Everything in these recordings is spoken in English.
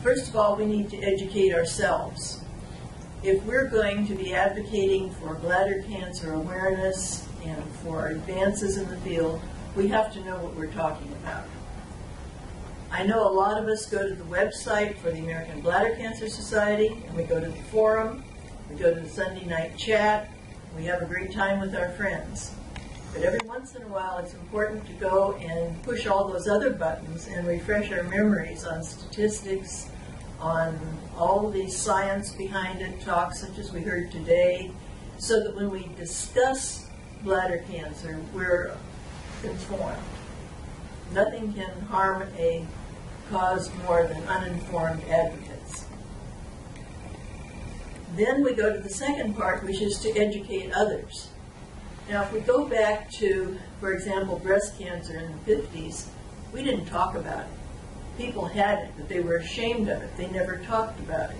First of all, we need to educate ourselves. If we're going to be advocating for bladder cancer awareness and for advances in the field, we have to know what we're talking about. I know a lot of us go to the website for the American Bladder Cancer Society, and we go to the forum, we go to the Sunday night chat, we have a great time with our friends. But every once in a while it's important to go and push all those other buttons and refresh our memories on statistics, on all the science behind it, talks such as we heard today, so that when we discuss bladder cancer, we're informed. Nothing can harm a cause more than uninformed advocates. Then we go to the second part, which is to educate others. Now, if we go back to, for example, breast cancer in the 50s, we didn't talk about it. People had it, but they were ashamed of it. They never talked about it.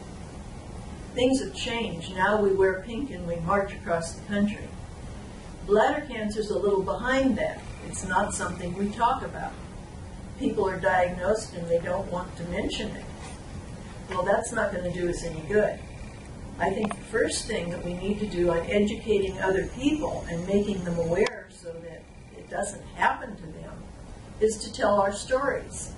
Things have changed. Now we wear pink and we march across the country. Bladder cancer is a little behind that. It's not something we talk about. People are diagnosed and they don't want to mention it. Well, that's not going to do us any good. I think the first thing that we need to do on educating other people and making them aware so that it doesn't happen to them is to tell our stories.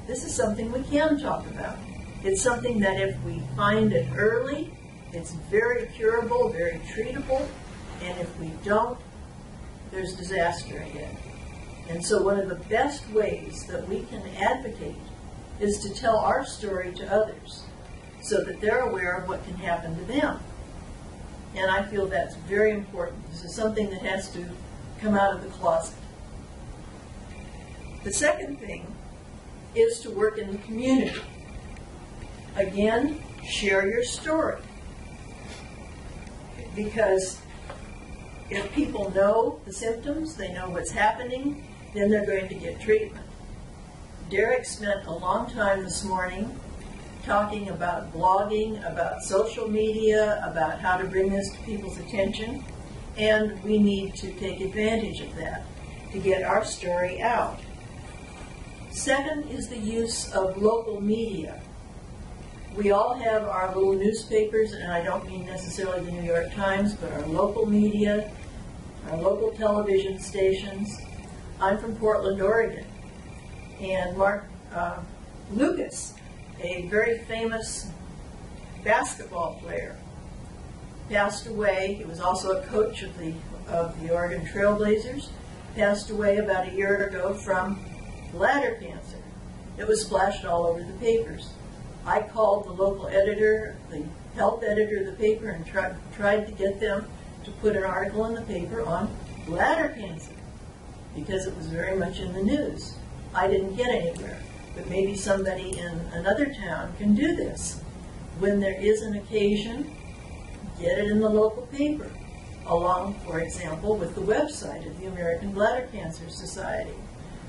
This is something we can talk about. It's something that if we find it early, it's very curable, very treatable, and if we don't, there's disaster ahead. And so one of the best ways that we can advocate is to tell our story to others so that they're aware of what can happen to them. And I feel that's very important. This is something that has to come out of the closet. The second thing is to work in the community. Again, share your story. Because if people know the symptoms, they know what's happening, then they're going to get treatment. Derek spent a long time this morning talking about blogging, about social media, about how to bring this to people's attention, and we need to take advantage of that to get our story out. Second is the use of local media. We all have our little newspapers, and I don't mean necessarily the New York Times, but our local media, our local television stations. I'm from Portland, Oregon, and Mark Lucas, a very famous basketball player, passed away. He was also a coach of the Oregon Trailblazers, passed away about a year ago from bladder cancer. It was splashed all over the papers. I called the local editor, the health editor of the paper, and tried to get them to put an article in the paper on bladder cancer because it was very much in the news. I didn't get anywhere, but maybe somebody in another town can do this. When there is an occasion, get it in the local paper, along, for example, with the website of the American Bladder Cancer Society,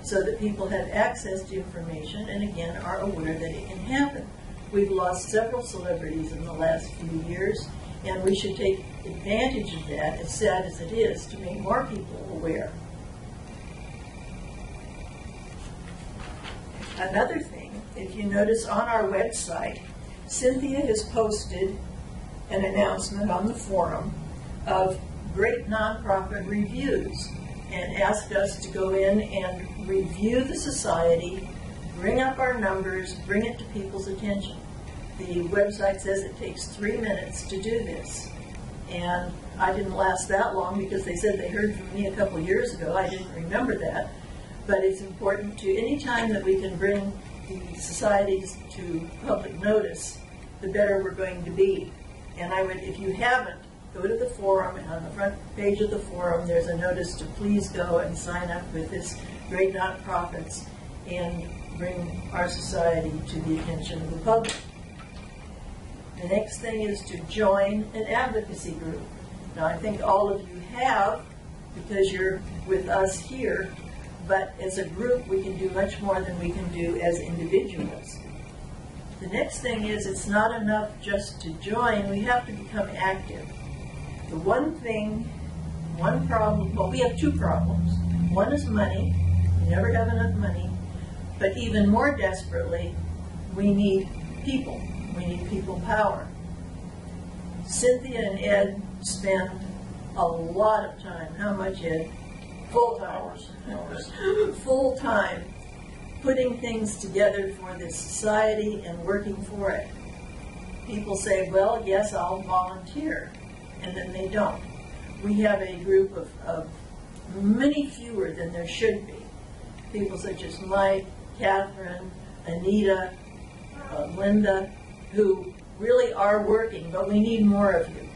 so that people have access to information and, again, are aware that it can happen. We've lost several celebrities in the last few years, and we should take advantage of that, as sad as it is, to make more people aware. Another thing, if you notice on our website, Cynthia has posted an announcement on the forum of great nonprofit reviews and asked us to go in and review the society, bring up our numbers, bring it to people's attention. The website says it takes 3 minutes to do this. And I didn't last that long because they said they heard from me a couple years ago. I didn't remember that. But it's important to, any time that we can bring the societies to public notice, the better we're going to be. And I would, if you haven't, go to the forum, and on the front page of the forum there's a notice to please go and sign up with this great nonprofits and bring our society to the attention of the public. The next thing is to join an advocacy group. Now, I think all of you have, because you're with us here, but as a group we can do much more than we can do as individuals. The next thing is, it's not enough just to join, we have to become active. The one problem, well, we have two problems. One is money. We never have enough money. But even more desperately, we need people. We need people power. Cynthia and Ed spend a lot of time. How much, Ed? Full time. Full time putting things together for this society and working for it. People say, well, yes, I'll volunteer, and then they don't. We have a group of many fewer than there should be. People such as Mike, Catherine, Anita, Linda, who really are working, but we need more of you.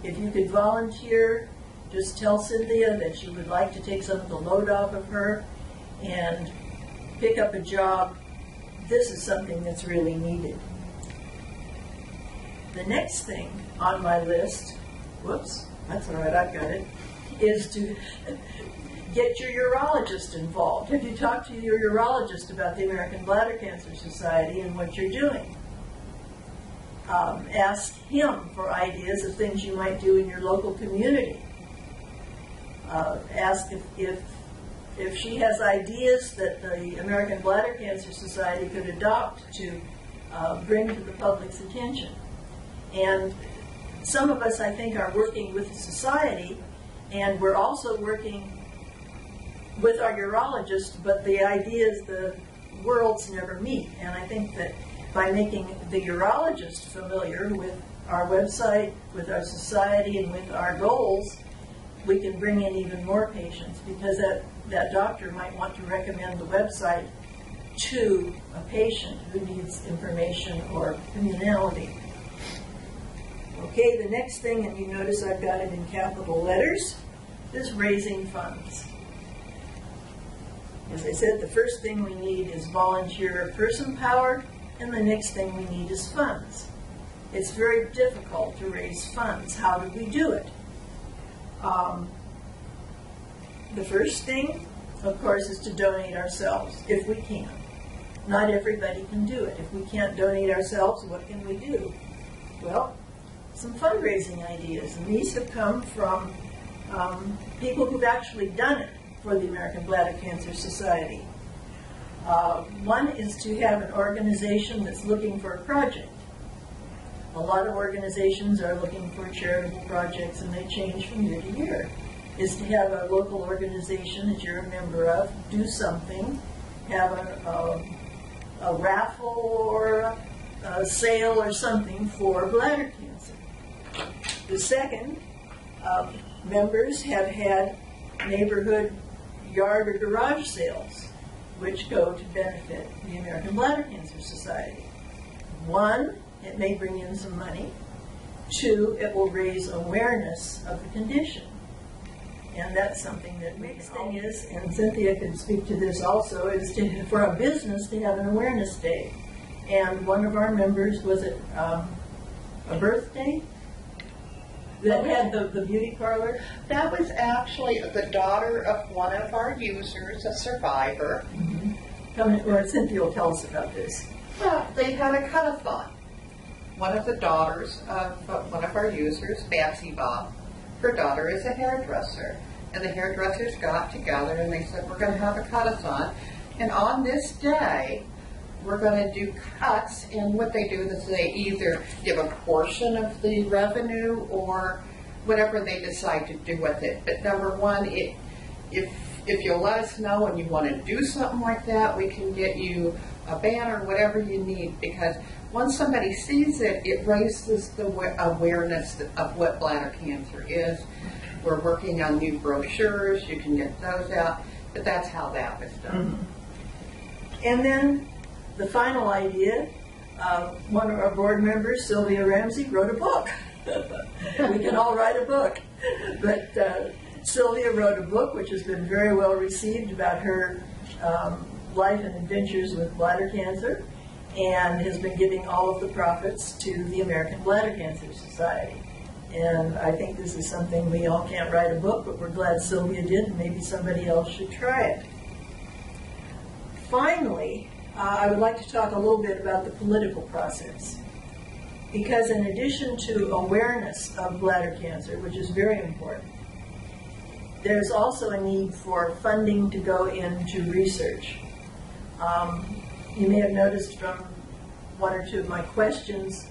If you could volunteer, just tell Cynthia that you would like to take some of the load off of her and pick up a job. This is something that's really needed. The next thing on my list, whoops, that's all right, I've got it, is to get your urologist involved. Have you talked to your urologist about the American Bladder Cancer Society and what you're doing? Ask him for ideas of things you might do in your local community. Ask if she has ideas that the American Bladder Cancer Society could adopt to bring to the public's attention. And some of us, I think, are working with the society, and we're also working with our urologist, but the ideas, the worlds never meet. And I think that by making the urologist familiar with our website, with our society, and with our goals, we can bring in even more patients, because that doctor might want to recommend the website to a patient who needs information or communality. Okay, the next thing, and you notice I've got it in capital letters, is raising funds. As I said, the first thing we need is volunteer person power, and the next thing we need is funds. It's very difficult to raise funds. How do we do it? The first thing, of course, is to donate ourselves, if we can. Not everybody can do it. If we can't donate ourselves, what can we do? Well, some fundraising ideas, and these have come from people who've actually done it for the American Bladder Cancer Society. One is to have an organization that's looking for a project. A lot of organizations are looking for charitable projects, and they change from year to year. Is to have a local organization that you're a member of do something, have a raffle or a sale or something for bladder cancer. The second, members have had neighborhood yard or garage sales, which go to benefit the American Bladder Cancer Society. One, it may bring in some money. Two, it will raise awareness of the condition. And that's something that the next thing is, and Cynthia can speak to this also, is for a business to have an awareness day. And one of our members, was it a birthday? That had the beauty parlor? That was actually the daughter of one of our users, a survivor. Mm-hmm. Cynthia will tell us about this. Well, they had a cut-a-thon. One of the daughters of one of our users, Patsy Bob, her daughter is a hairdresser. And the hairdressers got together and they said, we're going to have a cut-a-thon. And on this day, we're going to do cuts, and what they do is they either give a portion of the revenue or whatever they decide to do with it. But number one, if you'll let us know and you want to do something like that, we can get you a banner, whatever you need, because once somebody sees it, it raises the awareness of what bladder cancer is. We're working on new brochures. You can get those out, but that's how that was done. Mm-hmm. And then the final idea, one of our board members, Sylvia Ramsey, wrote a book. We can all write a book. But Sylvia wrote a book which has been very well received about her life and adventures with bladder cancer, and has been giving all of the profits to the American Bladder Cancer Society. And I think this is something we all can't write a book, but we're glad Sylvia did, and maybe somebody else should try it. Finally, I would like to talk a little bit about the political process. Because in addition to awareness of bladder cancer, which is very important, there's also a need for funding to go into research. You may have noticed from one or two of my questions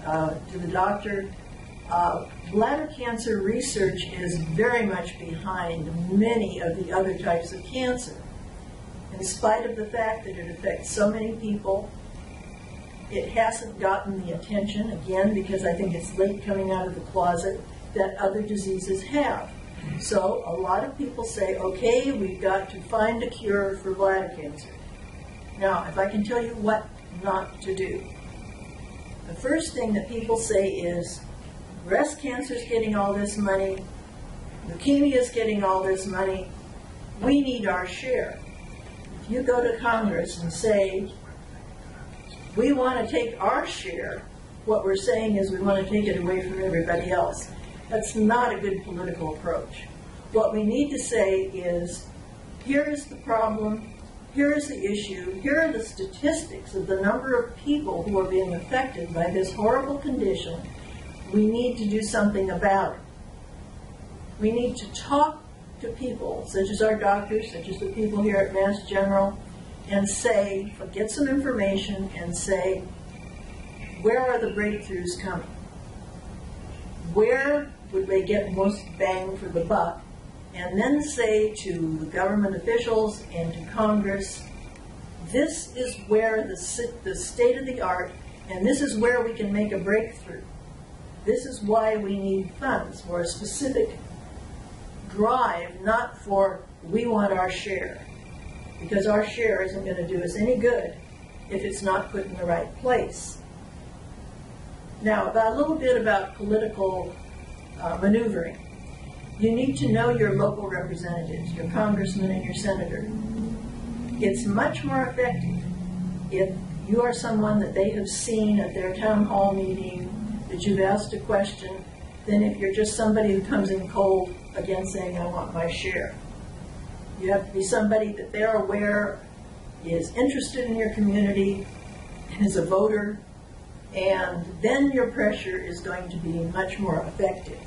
to the doctor. Bladder cancer research is very much behind many of the other types of cancer. In spite of the fact that it affects so many people, it hasn't gotten the attention, again, because I think it's late coming out of the closet, that other diseases have. So a lot of people say, okay, we've got to find a cure for bladder cancer. Now, if I can tell you what not to do. The first thing that people say is, breast cancer is getting all this money, leukemia is getting all this money, we need our share. If you go to Congress and say, we want to take our share, what we're saying is we want to take it away from everybody else. That's not a good political approach. What we need to say is, here is the problem, here is the issue, here are the statistics of the number of people who are being affected by this horrible condition. We need to do something about it. We need to talk to people, such as our doctors, such as the people here at Mass General, and say, get some information and say, where are the breakthroughs coming? Where would they get most bang for the buck? And then say to the government officials and to Congress, this is where the state of the art, and this is where we can make a breakthrough. This is why we need funds for a specific drive, not for we want our share. Because our share isn't going to do us any good if it's not put in the right place. Now, a little bit about political maneuvering. You need to know your local representatives, your congressman and your senator. It's much more effective if you are someone that they have seen at their town hall meeting, that you've asked a question, than if you're just somebody who comes in cold again saying, I want my share. You have to be somebody that they're aware is interested in your community and is a voter, and then your pressure is going to be much more effective.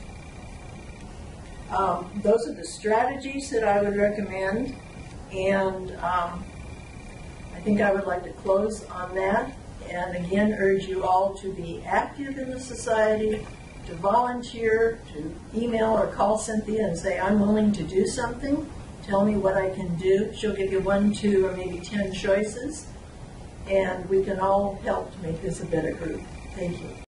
Those are the strategies that I would recommend, and I think I would like to close on that, and again urge you all to be active in the society, to volunteer, to email or call Cynthia and say, I'm willing to do something. Tell me what I can do. She'll give you 1, 2, or maybe 10 choices, and we can all help to make this a better group. Thank you.